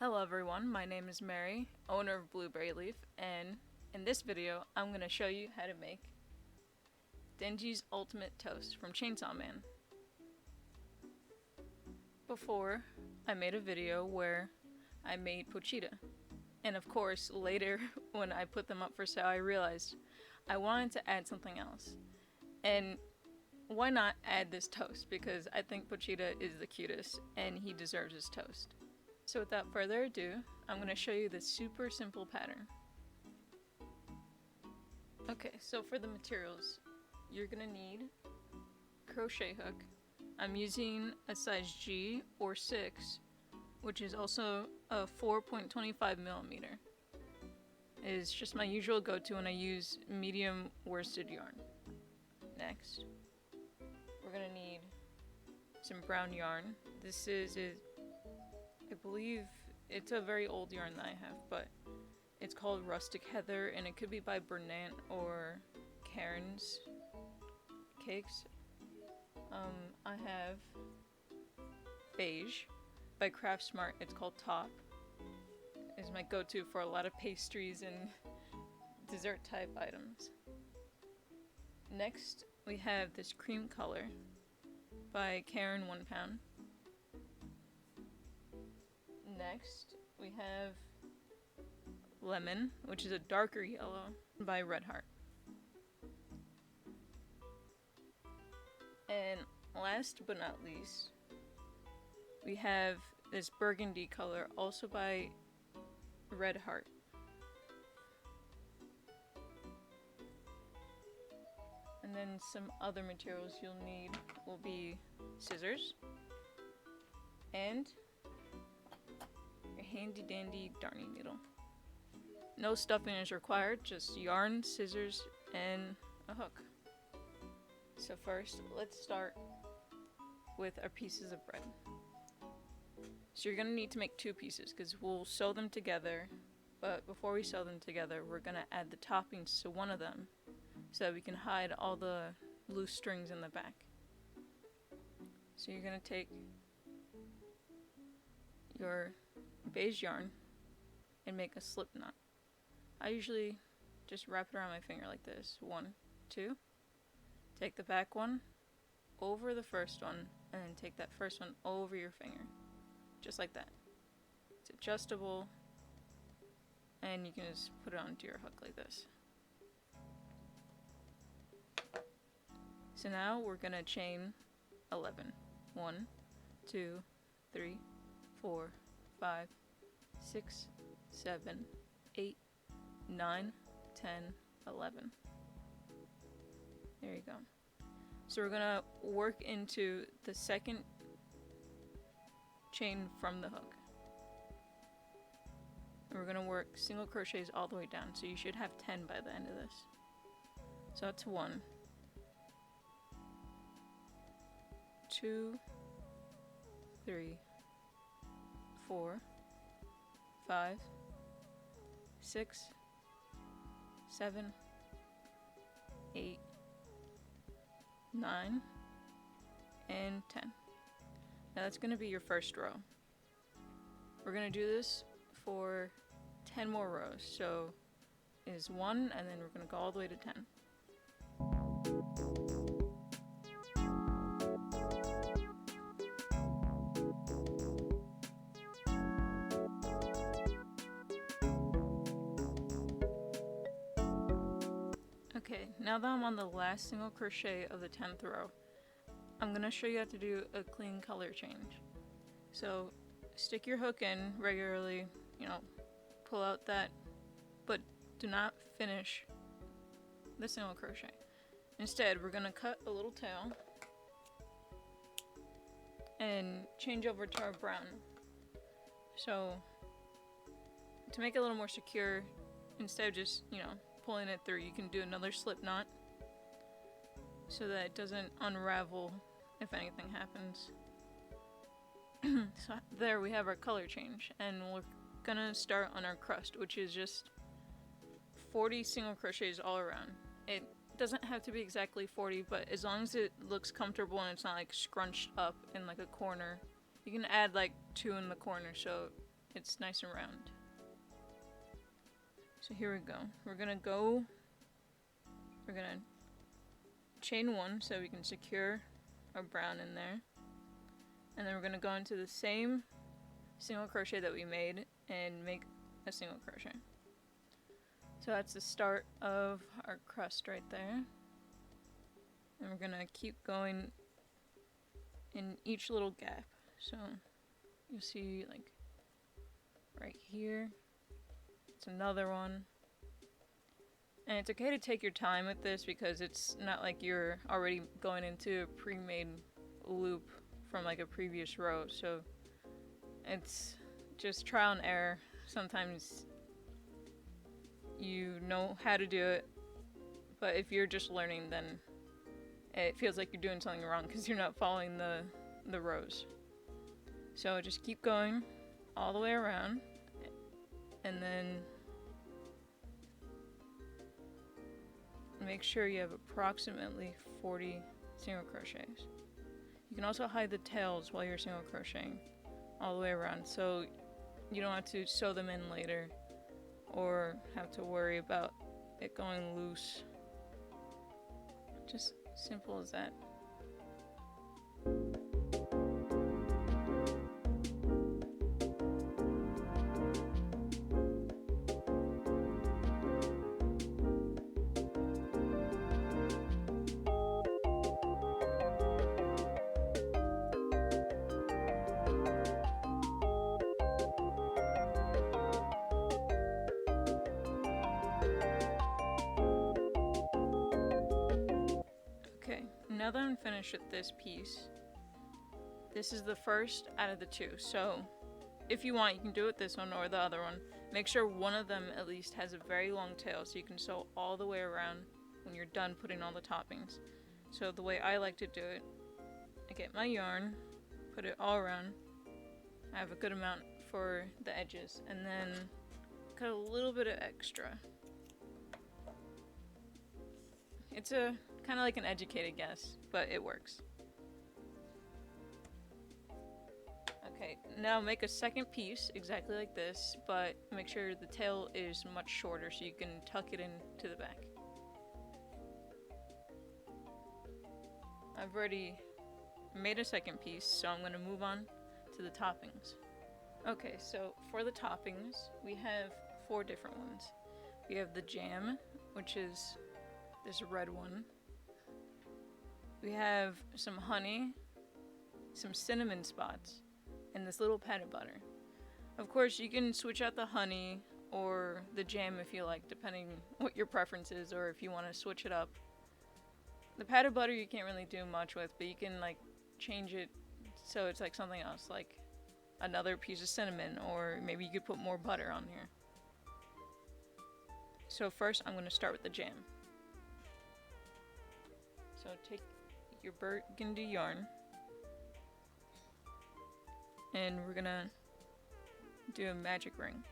Hello everyone, my name is Mary, owner of Blueberry Leaf, and in this video I'm going to show you how to make Denji's Ultimate Toast from Chainsaw Man. Before, I made a video where I made Pochita, and of course later when I put them up for sale I realized I wanted to add something else. And why not add this toast, because I think Pochita is the cutest and he deserves his toast. So without further ado, I'm going to show you this super simple pattern. Okay, so for the materials, you're going to need crochet hook. I'm using a size G or 6, which is also a 4.25 millimeter. It is just my usual go-to when I use medium worsted yarn. Next, we're going to need some brown yarn. This is I believe it's a very old yarn that I have, but it's called Rustic Heather, and it could be by Bernat or Karen's Cakes. I have Beige by Craft Smart. It's called Top. It's my go-to for a lot of pastries and dessert type items. Next, we have this cream color by Karen 1 pound. Next, we have Lemon, which is a darker yellow, by Red Heart. And last but not least, we have this Burgundy color, also by Red Heart. And then some other materials you'll need will be scissors and handy dandy darning needle. No stuffing is required, just yarn, scissors, and a hook. So first, let's start with our pieces of bread. So you're going to need to make 2 pieces because we'll sew them together, but before we sew them together, we're going to add the toppings to one of them so that we can hide all the loose strings in the back. So you're going to take your beige yarn and make a slip knot. I usually just wrap it around my finger like this. 1, 2. Take the back one over the first one, and then take that first one over your finger. Just like that. It's adjustable, and you can just put it onto your hook like this. So now we're gonna chain 11. 1, 2, 3, 4, 5, 6, 7, 8, 9, 10, 11. There you go. So we're gonna work into the second chain from the hook. And we're gonna work single crochets all the way down, so you should have 10 by the end of this. So that's 1, 2, 3, 4, 5, 6, 7, 8, 9, and 10. Now that's going to be your first row. We're going to do this for 10 more rows. So is 1, and then we're going to go all the way to 10. Okay, now that I'm on the last single crochet of the 10th row, I'm going to show you how to do a clean color change. So stick your hook in regularly, pull out that, but do not finish the single crochet. Instead, we're going to cut a little tail and change over to our brown. So to make it a little more secure, instead of just, pulling it through, you can do another slip knot so that it doesn't unravel if anything happens. So there we have our color change, and we're gonna start on our crust, which is just 40 single crochets all around. It doesn't have to be exactly 40, but as long as it looks comfortable and it's not like scrunched up in like a corner, you can add like 2 in the corner so it's nice and round. So here we go. We're gonna chain one so we can secure our brown in there. And then we're gonna go into the same single crochet that we made and make a single crochet. So that's the start of our crust right there. And we're gonna keep going in each little gap. So you'll see like right here, it's another one. And it's okay to take your time with this because it's not like you're already going into a pre-made loop from like a previous row. So it's just trial and error. Sometimes you know how to do it, but if you're just learning, then it feels like you're doing something wrong because you're not following the rows. So just keep going all the way around, and then make sure you have approximately 40 single crochets. You can also hide the tails while you're single crocheting all the way around, so you don't have to sew them in later or have to worry about it going loose. Just simple as that. Now that I'm finished with this piece, this is the first out of the two. So if you want, you can do it this one or the other one. Make sure one of them at least has a very long tail so you can sew all the way around when you're done putting all the toppings. So the way I like to do it, I get my yarn, put it all around. I have a good amount for the edges, and then cut a little bit of extra. It's a kind of like an educated guess, but it works. Okay, now make a second piece exactly like this, but make sure the tail is much shorter so you can tuck it into the back. I've already made a second piece, so I'm going to move on to the toppings. Okay, so for the toppings, we have 4 different ones. We have the jam, which is this red one. We have some honey, some cinnamon spots, and this little pat of butter. Of course, you can switch out the honey or the jam if you like, depending what your preference is, or if you want to switch it up. The pat of butter you can't really do much with, but you can like change it so it's like something else, like another piece of cinnamon, or maybe you could put more butter on here. So first I'm going to start with the jam. So take your burgundy yarn, and we're gonna do a magic ring.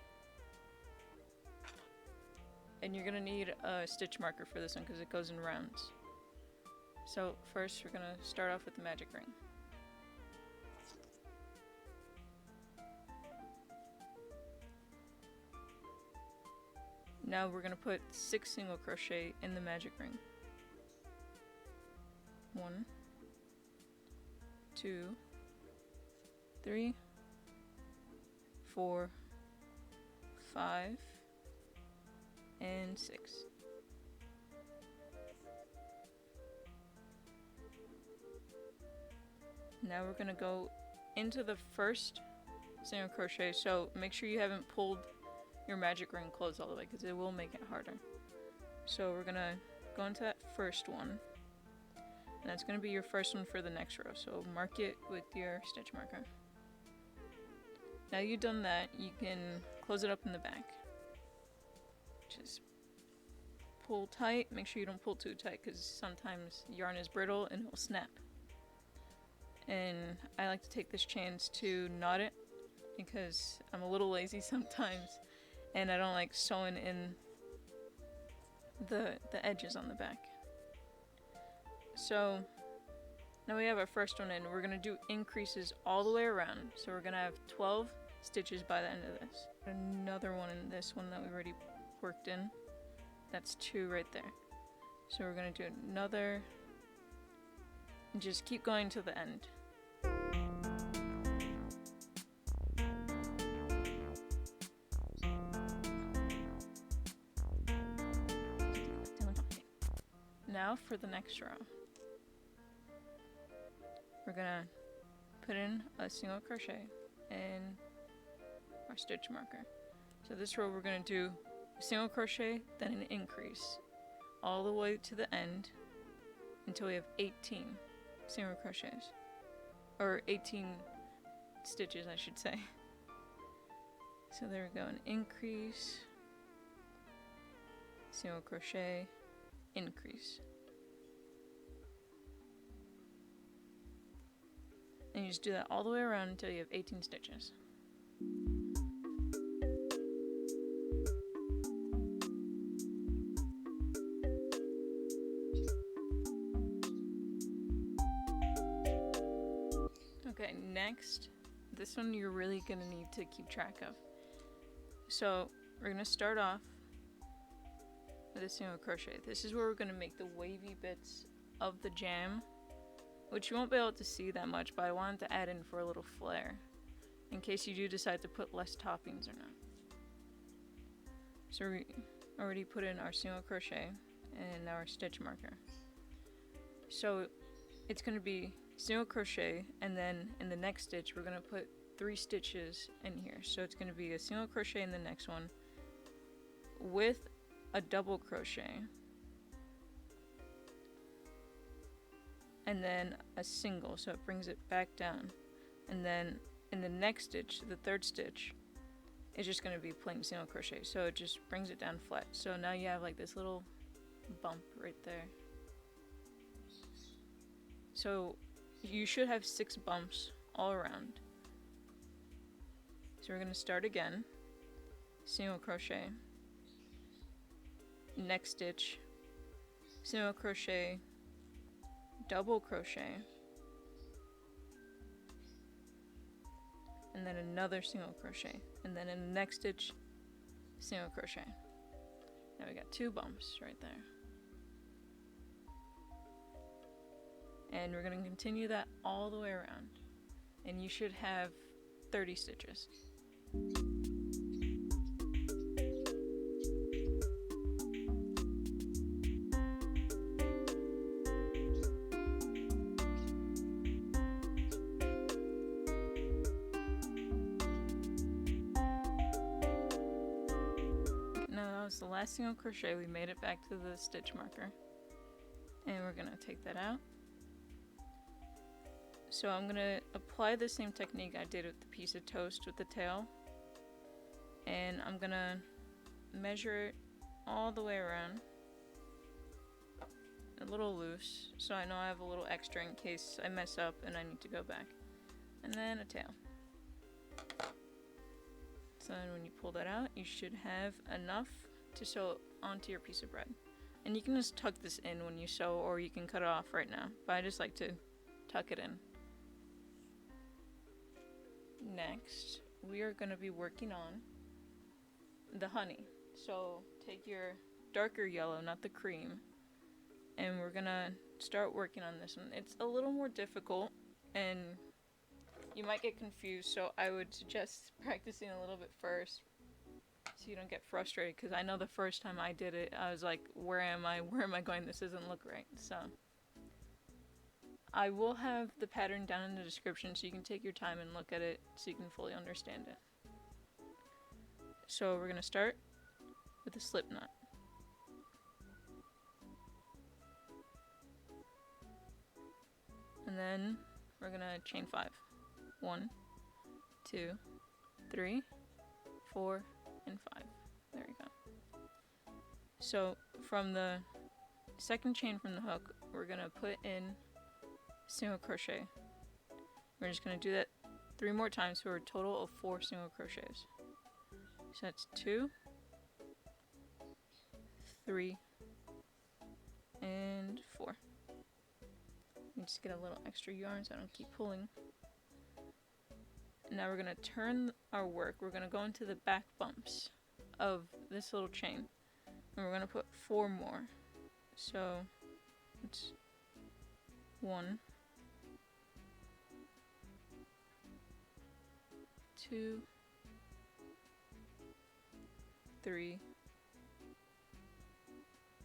And you're gonna need a stitch marker for this one because it goes in rounds. So first we're gonna start off with the magic ring. Now we're gonna put 6 single crochet in the magic ring. 1, 2, 3, 4, 5, and 6. Now we're gonna go into the first single crochet, so make sure you haven't pulled your magic ring closed all the way because it will make it harder. So we're gonna go into that first one. And that's going to be your first one for the next row, so mark it with your stitch marker. Now you've done that, you can close it up in the back. Just pull tight, make sure you don't pull too tight because sometimes yarn is brittle and it will snap. And I like to take this chance to knot it because I'm a little lazy sometimes and I don't like sewing in the edges on the back. So now we have our first one in. We're going to do increases all the way around. So we're going to have 12 stitches by the end of this. Another one in this one that we already worked in. That's 2 right there. So we're gonna do another, and just keep going to the end. Now for the next row. We're gonna put in a single crochet in our stitch marker. So this row we're gonna do a single crochet, then an increase all the way to the end until we have 18 single crochets, or 18 stitches I should say. So there we go, an increase, single crochet, increase. And you just do that all the way around until you have 18 stitches. Okay, next, this one you're really gonna need to keep track of. So we're gonna start off with a single crochet. This is where we're gonna make the wavy bits of the jam, which you won't be able to see that much, but I wanted to add in for a little flair in case you do decide to put less toppings or not. So we already put in our single crochet and our stitch marker. So it's going to be single crochet, and then in the next stitch we're going to put 3 stitches in here. So it's going to be a single crochet in the next one with a double crochet, and then a single, so it brings it back down. And then in the next stitch, the third stitch, it's just going to be plain single crochet, so it just brings it down flat. So now you have like this little bump right there. So you should have 6 bumps all around. So we're going to start again, single crochet, next stitch, single crochet, double crochet, and then another single crochet, and then in the next stitch, single crochet. Now we got 2 bumps right there. And we're going to continue that all the way around, and you should have 30 stitches. The last single crochet, we made it back to the stitch marker, and we're gonna take that out. So I'm gonna apply the same technique I did with the piece of toast with the tail, and I'm gonna measure it all the way around, a little loose, so I know I have a little extra in case I mess up and I need to go back, and then a tail. So then when you pull that out, you should have enough to sew onto your piece of bread. And you can just tuck this in when you sew, or you can cut it off right now, but I just like to tuck it in. Next, we are going to be working on the honey. So take your darker yellow, not the cream, and we're going to start working on this one. It's a little more difficult, and you might get confused, so I would suggest practicing a little bit first, so you don't get frustrated, because I know the first time I did it, I was like, where am I going? This doesn't look right. So I will have the pattern down in the description, so you can take your time and look at it so you can fully understand it. So we're going to start with a slip knot. And then we're going to chain 5. 1, 2, 3, 4, and 5. There we go. So from the second chain from the hook, we're going to put in single crochet. We're just going to do that 3 more times for a total of 4 single crochets. So that's 2, 3, and 4. You just get a little extra yarn so I don't keep pulling. Now we're gonna turn our work. We're gonna go into the back bumps of this little chain. And we're gonna put 4 more. So it's 1, 2, 3,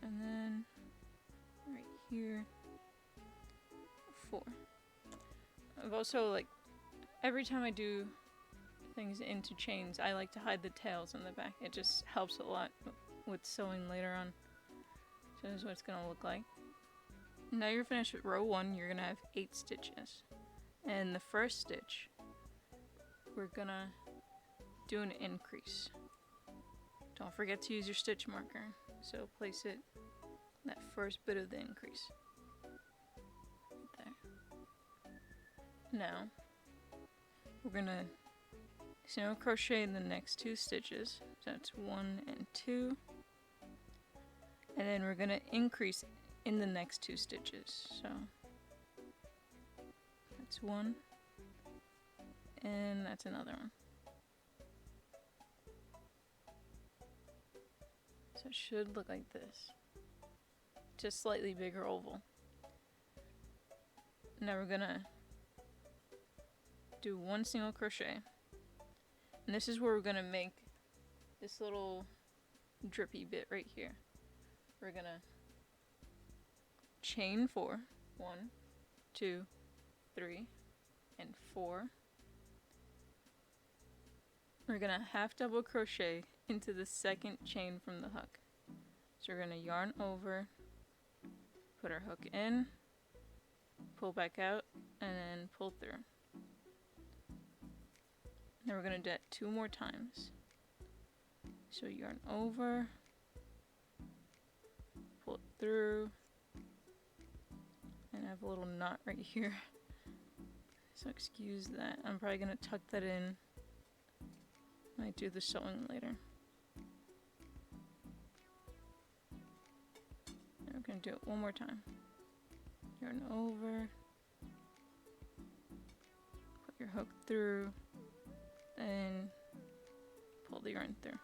and then right here, 4. I've also, like, every time I do things into chains, I like to hide the tails in the back. It just helps a lot with sewing later on. So this is what it's gonna look like. Now you're finished with row 1, you're gonna have 8 stitches. And the first stitch, we're gonna do an increase. Don't forget to use your stitch marker. So place it that first bit of the increase. Right there. Now, we're gonna single crochet in the next 2 stitches. So that's 1 and 2. And then we're gonna increase in the next 2 stitches. So that's 1. And that's another one. So it should look like this. Just slightly bigger oval. Now we're gonna do 1 single crochet. And this is where we're gonna make this little drippy bit right here. We're gonna chain 4. 1, 2, 3, and 4. We're gonna half double crochet into the second chain from the hook. So we're gonna yarn over, put our hook in, pull back out, and then pull through. Now we're gonna do that 2 more times. So yarn over, pull it through, and I have a little knot right here. So excuse that. I'm probably gonna tuck that in. Might do the sewing later. And we're gonna do it 1 more time. Yarn over, put your hook through, then pull the yarn through.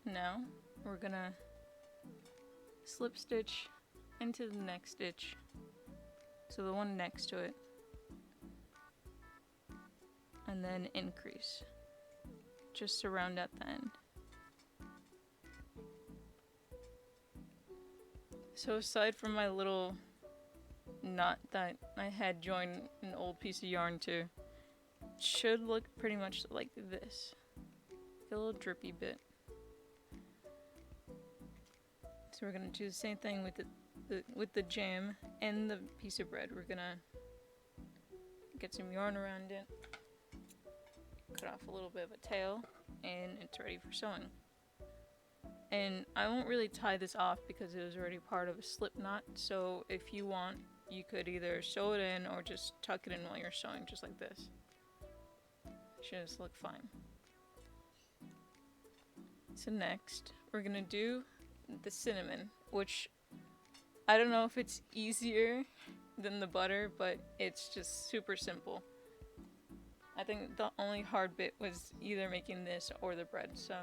Now we're gonna slip stitch into the next stitch, so the one next to it, and then increase just to round out the end. So aside from my little knot that I had joined an old piece of yarn to, it should look pretty much like this. A little drippy bit. So we're gonna do the same thing with the jam and the piece of bread. We're gonna get some yarn around it, cut off a little bit of a tail, and it's ready for sewing. And I won't really tie this off because it was already part of a slip knot, so if you want, you could either sew it in or just tuck it in while you're sewing, just like this. Should just look fine. So next, we're gonna do the cinnamon, which I don't know if it's easier than the butter, but it's just super simple. I think the only hard bit was either making this or the bread, so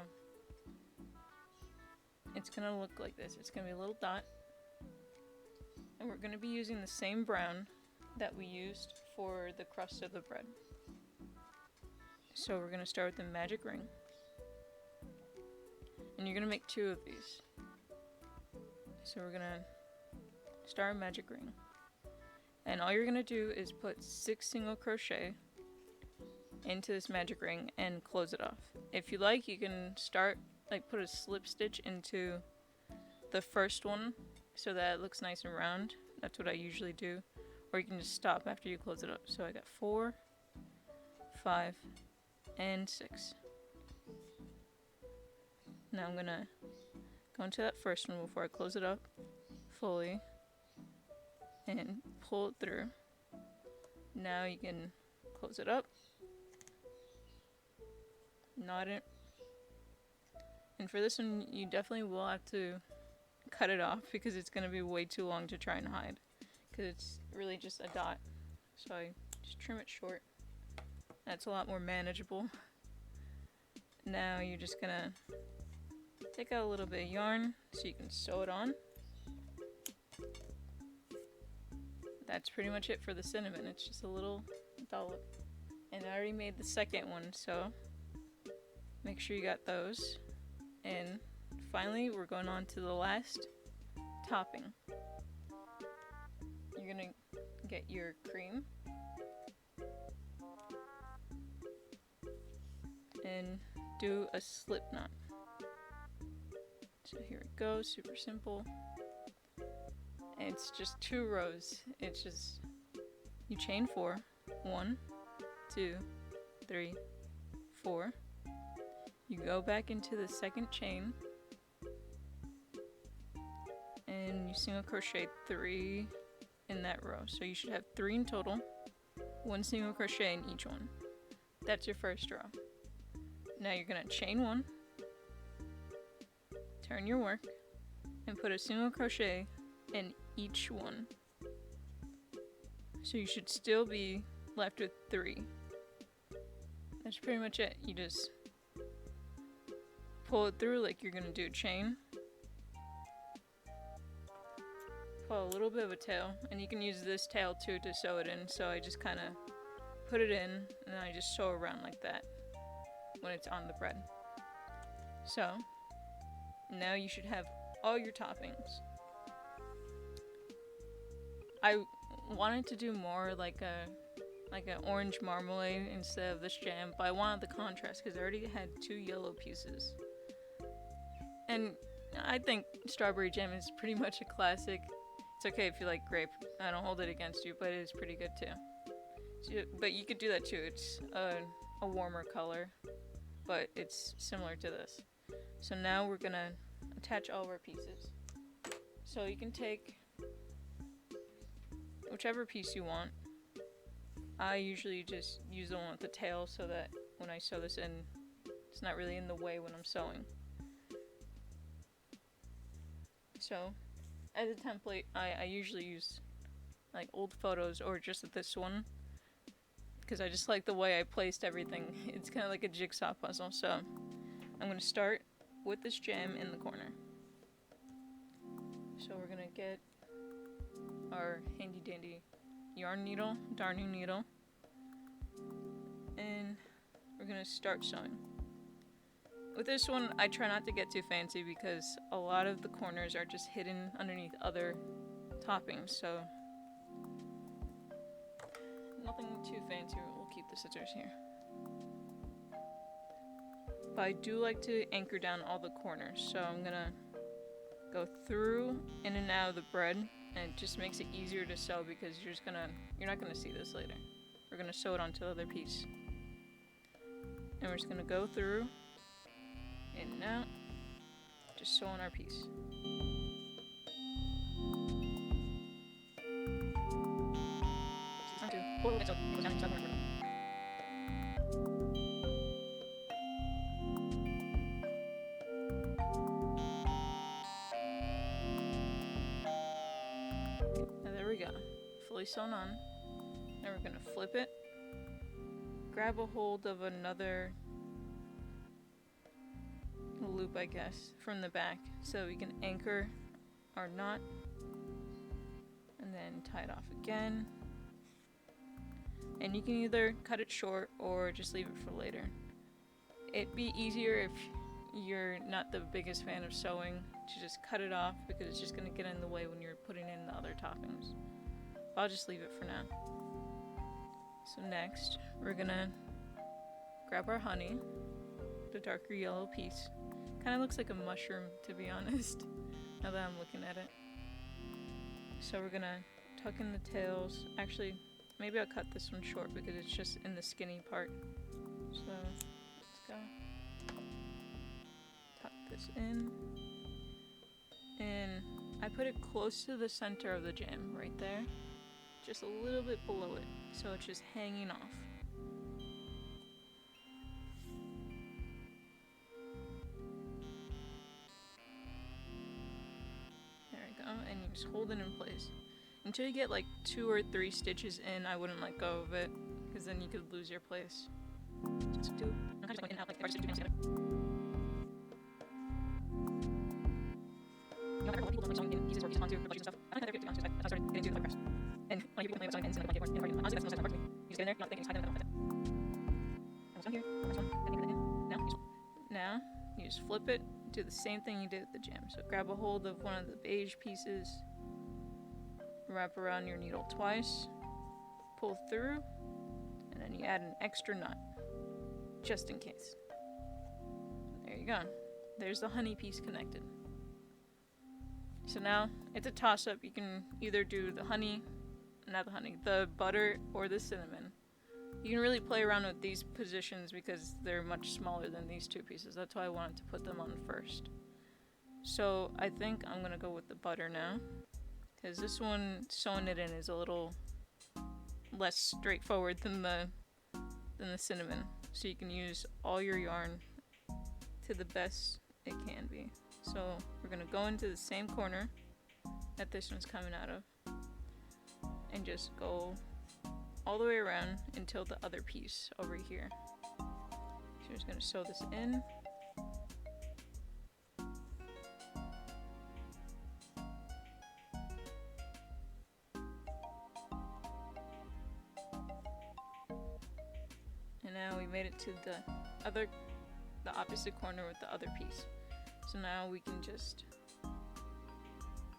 it's gonna look like this. It's gonna be a little dot, and we're gonna be using the same brown that we used for the crust of the bread. So we're gonna start with the magic ring, and you're gonna make 2 of these. So we're gonna start a magic ring, and all you're gonna do is put 6 single crochet into this magic ring and close it off. If you like, you can start, like, put a slip stitch into the first one so that it looks nice and round. That's what I usually do. Or you can just stop after you close it up. So I got 4, 5, and 6. Now I'm gonna go into that first one before I close it up fully and pull it through. Now you can close it up, knot it, and for this one you definitely will have to cut it off because it's going to be way too long to try and hide because it's really just a dot, so I just trim it short. That's a lot more manageable. Now you're just gonna take out a little bit of yarn so you can sew it on. That's pretty much it for the cinnamon. It's just a little dollop. And I already made the second one, so make sure you got those. And finally, we're going on to the last topping. You're gonna get your cream and do a slip knot. So here it goes, super simple. And it's just 2 rows. It's just, you chain 4. 1, 2, 3, 4. You go back into the second chain and you single crochet 3 in that row. So you should have 3 in total, 1 single crochet in each one. That's your first row. Now you're gonna chain 1, turn your work, and put a single crochet in each one. So you should still be left with 3. That's pretty much it. You just pull it through like you're gonna do a chain. Pull a little bit of a tail, and you can use this tail too to sew it in. So I just kind of put it in, and then I just sew around like that when it's on the bread. So now you should have all your toppings. I wanted to do more like an orange marmalade instead of this jam, but I wanted the contrast because I already had 2 yellow pieces. And I think strawberry jam is pretty much a classic. It's okay if you like grape. I don't hold it against you, but it is pretty good too. So, but you could do that too. It's a warmer color, but it's similar to this. So now we're gonna attach all of our pieces. So you can take whichever piece you want. I usually just use the one with the tail so that when I sew this in, it's not really in the way when I'm sewing. So, as a template, I usually use like old photos or just this one because I just like the way I placed everything. It's kind of like a jigsaw puzzle. So, I'm going to start with this jam in the corner. So we're going to get our handy dandy yarn needle, darning needle, and we're going to start sewing. With this one, I try not to get too fancy because a lot of the corners are just hidden underneath other toppings, so nothing too fancy. We'll keep the scissors here. But I do like to anchor down all the corners, so I'm gonna go through in and out of the bread, and it just makes it easier to sew because you're not gonna see this later. We're gonna sew it onto the other piece. And we're just gonna go through in and out, just sew on our piece. Now there we go, fully sewn on. Now we're gonna flip it, grab a hold of another loop, I guess, from the back so we can anchor our knot and then tie it off again. And you can either cut it short or just leave it for later. It'd be easier if you're not the biggest fan of sewing to just cut it off because it's just going to get in the way when you're putting in the other toppings. I'll just leave it for now. So next, we're gonna grab our honey, the darker yellow piece. Kind of looks like a mushroom, to be honest, now that I'm looking at it. So we're gonna tuck in the tails. Actually, maybe I'll cut this one short because it's just in the skinny part. So let's go. Tuck this in. And I put it close to the center of the jam, right there. Just a little bit below it, so it's just hanging off. There we go, and you just hold it in place. Until you get like 2 or 3 stitches in, I wouldn't let go of it, because because then you could lose your place. Just do. I'm just going in and out like just do things together. You know, a lot of people don't like sewing in pieces or pieces onto budgets and stuff. I don't think they're good to be honest, I started getting into the crust. And when I hear people complain about sewing ends and like honestly that's the most important part to me. You just get in there, you're not thinking, just hide them and then almost done here. Next one. Then in. Now you just flip it, do the same thing you did with the jam. So grab a hold of one of the beige pieces, wrap around your needle twice, pull through, and then you add an extra knot, just in case. There you go. There's the honey piece connected. So now it's a toss-up. You can either do the butter or the cinnamon. You can really play around with these positions because they're much smaller than these two pieces. That's why I wanted to put them on first. So I think I'm gonna go with the butter now, because this one, sewing it in is a little less straightforward than the cinnamon. So you can use all your yarn to the best it can be. So we're gonna go into the same corner that this one's coming out of and just go all the way around until the other piece over here. So we're just gonna sew this in. And now we made it to the opposite corner with the other piece. So now we can just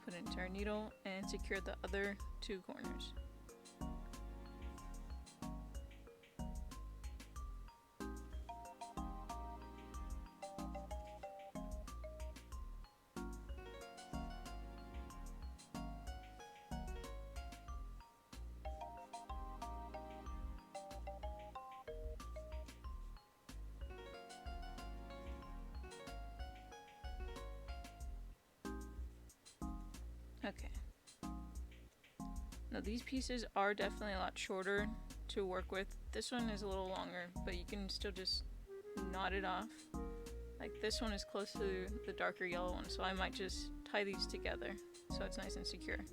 put it into our needle and secure the other two corners. Okay. Now these pieces are definitely a lot shorter to work with. This one is a little longer, but you can still just knot it off. Like this one is close to the darker yellow one, so I might just tie these together so it's nice and secure.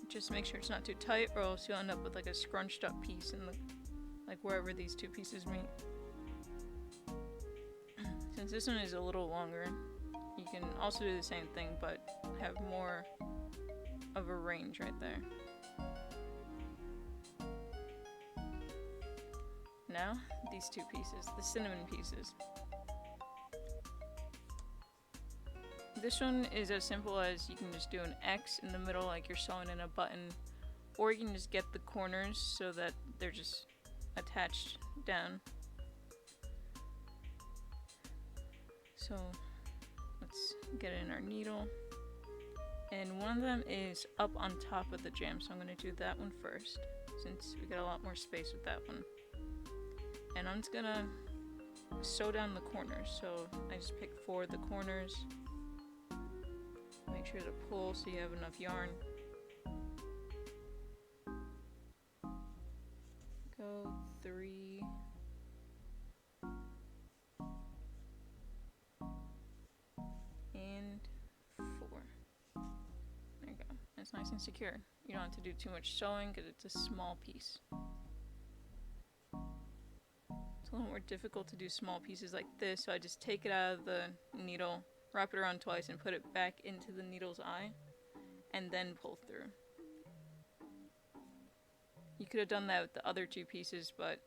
Just make sure it's not too tight, or else you'll end up with like a scrunched up piece in like wherever these two pieces meet. Since this one is a little longer, you can also do the same thing, but have more of a range right there. Now, these two pieces, the cinnamon pieces. This one is as simple as you can just do an X in the middle like you're sewing in a button, or you can just get the corners so that they're just attached down. So let's get it in our needle. And one of them is up on top of the jam, so I'm going to do that one first, since we get a lot more space with that one. And I'm just going to sew down the corners, so I just pick 4 of the corners. Make sure to pull so you have enough yarn. Go 3. And 4. There you go. It's nice and secure. You don't have to do too much sewing because it's a small piece. It's a little more difficult to do small pieces like this, so I just take it out of the needle, wrap it around twice, and put it back into the needle's eye, and then pull through. You could have done that with the other 2 pieces, but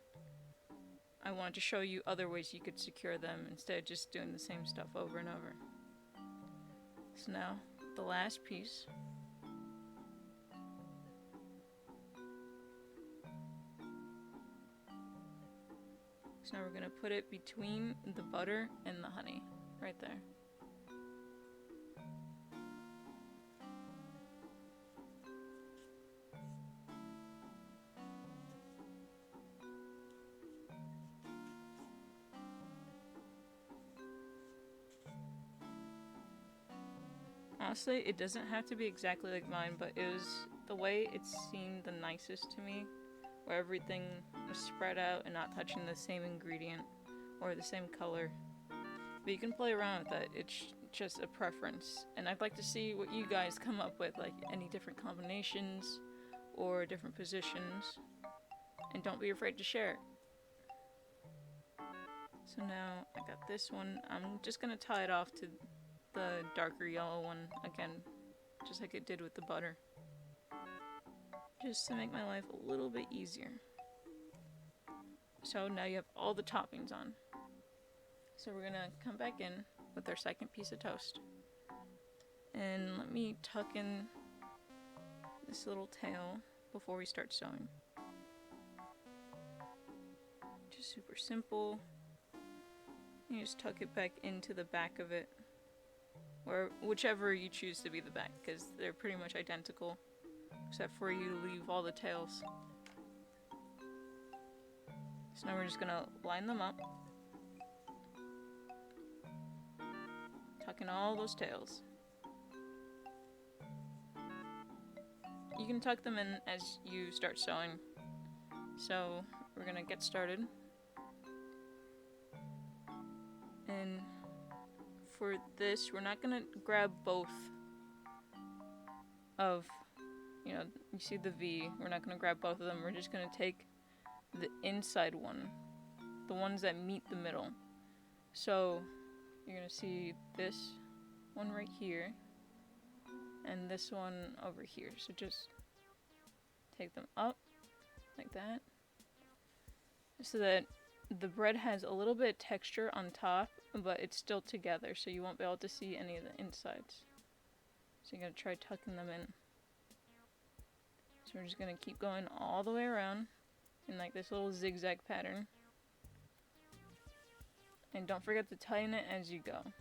I wanted to show you other ways you could secure them instead of just doing the same stuff over and over. So now, the last piece. So now we're going to put it between the butter and the honey, right there. Honestly, it doesn't have to be exactly like mine, but it was the way it seemed the nicest to me, where everything was spread out and not touching the same ingredient or the same color. But you can play around with that, it's just a preference. And I'd like to see what you guys come up with, like any different combinations, or different positions. And don't be afraid to share it. So now I got this one. I'm just gonna tie it off to the darker yellow one again, just like it did with the butter. Just to make my life a little bit easier. So now you have all the toppings on. So we're gonna come back in with our second piece of toast. And let me tuck in this little tail before we start sewing. Just super simple. You just tuck it back into the back of it, or whichever you choose to be the back, because they're pretty much identical, except for you leave all the tails. So now we're just gonna line them up, tuck in all those tails. You can tuck them in as you start sewing. So we're gonna get started. And for this, we're not gonna grab both of, you see the V, we're not gonna grab both of them, we're just gonna take the inside one, the ones that meet the middle. So you're gonna see this one right here, and this one over here. So just take them up, like that, so that the bread has a little bit of texture on top, but it's still together, so you won't be able to see any of the insides. So you're going to try tucking them in. So we're just going to keep going all the way around in like this little zigzag pattern. And don't forget to tighten it as you go,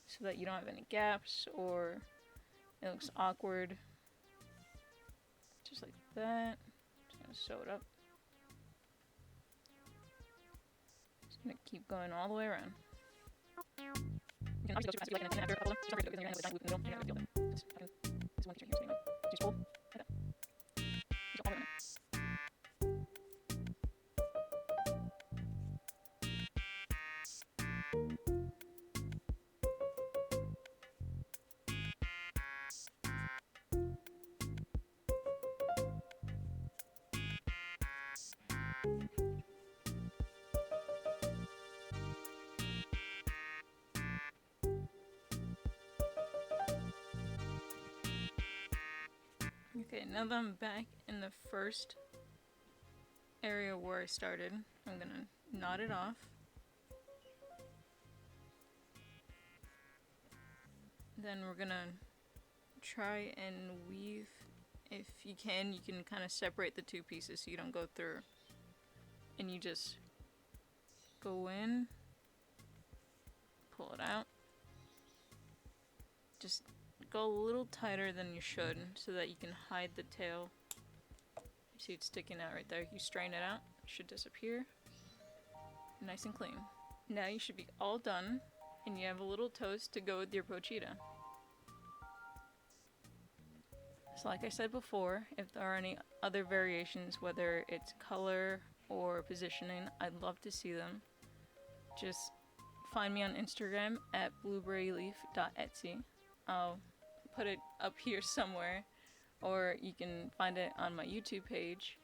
so that you don't have any gaps or it looks awkward. Just like that. Just going to sew it up. Gonna keep going all the way around. You can obviously go super fast if you like, and then after a couple of them, just don't forget to go because you're gonna end up with a giant loop in the middle, and you're not gonna be able to this one teacher here, so anyway, just pull like that. Just all the way around. Okay, now that I'm back in the first area where I started, I'm gonna knot it off. Then we're gonna try and weave. If you can kind of separate the two pieces so you don't go through. And you just go in, pull it out. Just go a little tighter than you should so that you can hide the tail. You see it's sticking out right there. You strain it out, it should disappear. Nice and clean. Now you should be all done, and you have a little toast to go with your pochita. So like I said before, if there are any other variations, whether it's color or positioning, I'd love to see them. Just find me on Instagram at blueberryleaf.etsy. I'll put it up here somewhere, or you can find it on my YouTube page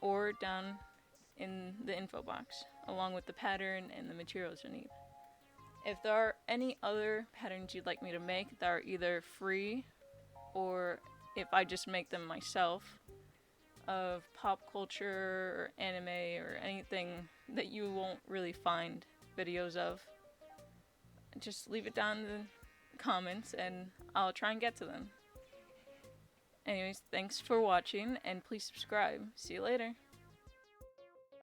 or down in the info box, along with the pattern and the materials you need. If there are any other patterns you'd like me to make that are either free, or if I just make them myself, of pop culture or anime or anything that you won't really find videos of, just leave it down in the comments and I'll try and get to them. Anyways, thanks for watching, and please subscribe. See you later.